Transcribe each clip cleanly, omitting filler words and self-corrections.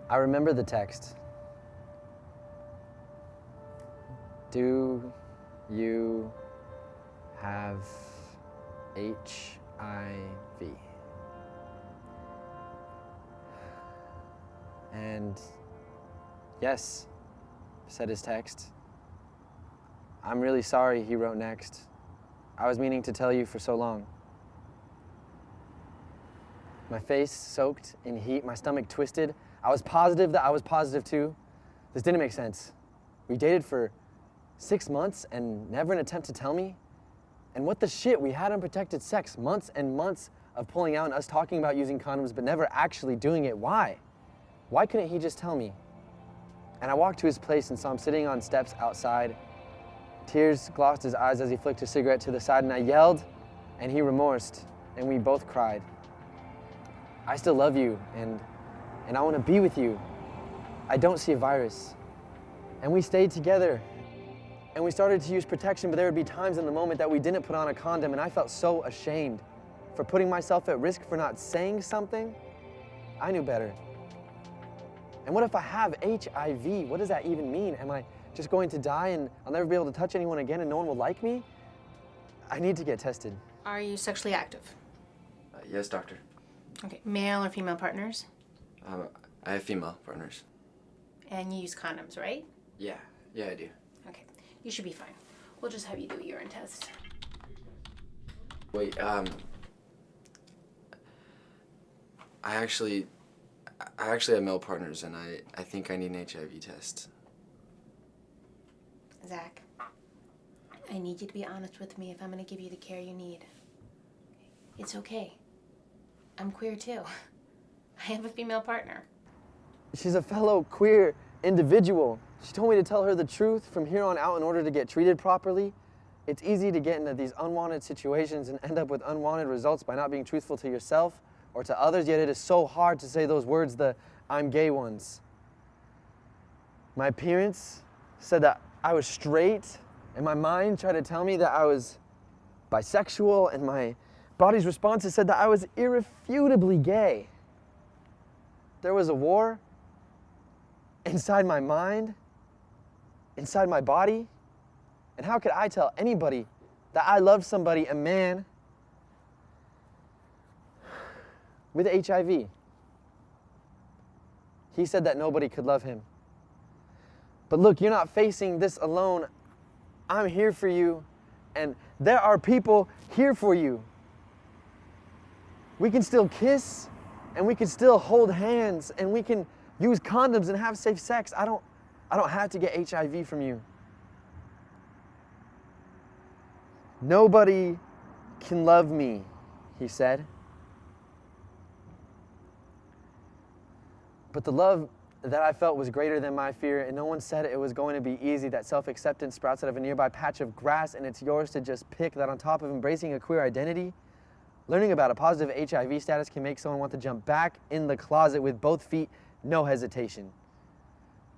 I remember the text. Do you have HIV? And yes, said his text. I'm really sorry, he wrote next. I was meaning to tell you for so long. My face soaked in heat, my stomach twisted. I was positive that I was positive too. This didn't make sense. We dated for 6 months and never an attempt to tell me. And what the shit, we had unprotected sex, months and months of pulling out and us talking about using condoms but never actually doing it. Why? Why couldn't he just tell me? And I walked to his place and saw him sitting on steps outside. Tears glossed his eyes as he flicked a cigarette to the side, and I yelled and he remorsed and we both cried. I still love you and I want to be with you. I don't see a virus. And we stayed together. And we started to use protection, but there would be times in the moment that we didn't put on a condom, and I felt so ashamed for putting myself at risk for not saying something. I knew better. And what if I have HIV? What does that even mean? Am I just going to die and I'll never be able to touch anyone again and no one will like me? I need to get tested. Are you sexually active? Yes, doctor. Okay, male or female partners? I have female partners. And you use condoms, right? Yeah, I do. Okay, you should be fine. We'll just have you do a urine test. Wait, I actually have male partners, and I think I need an HIV test. Zach, I need you to be honest with me if I'm going to give you the care you need. It's okay. I'm queer too. I have a female partner. She's a fellow queer individual. She told me to tell her the truth from here on out in order to get treated properly. It's easy to get into these unwanted situations and end up with unwanted results by not being truthful to yourself or to others, yet it is so hard to say those words, the I'm gay ones. My appearance said that I was straight, and my mind tried to tell me that I was bisexual, and my body's responses said that I was irrefutably gay. There was a war inside my mind, inside my body, and how could I tell anybody that I loved somebody, a man, with HIV? He said that nobody could love him. But look, you're not facing this alone. I'm here for you, and there are people here for you. We can still kiss, and we can still hold hands, and we can use condoms and have safe sex. I don't have to get HIV from you. Nobody can love me, he said. But the love that I felt was greater than my fear, and no one said it was going to be easy, that self-acceptance sprouts out of a nearby patch of grass, and it's yours to just pick, that on top of embracing a queer identity, learning about a positive HIV status can make someone want to jump back in the closet with both feet, no hesitation.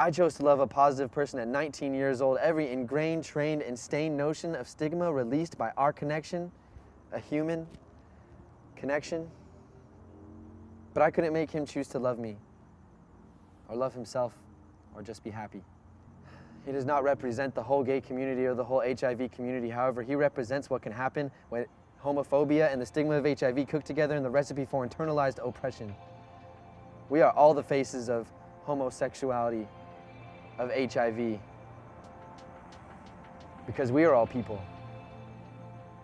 I chose to love a positive person at 19 years old, every ingrained, trained, and stained notion of stigma released by our connection, a human connection. But I couldn't make him choose to love me, or love himself, or just be happy. He does not represent the whole gay community or the whole HIV community. However, he represents what can happen when homophobia and the stigma of HIV cook together in the recipe for internalized oppression. We are all the faces of homosexuality, of HIV, because we are all people.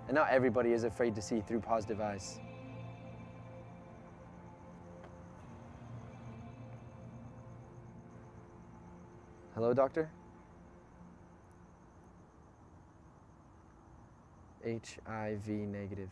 And not everybody is afraid to see through positive eyes. Hello, doctor? HIV negative.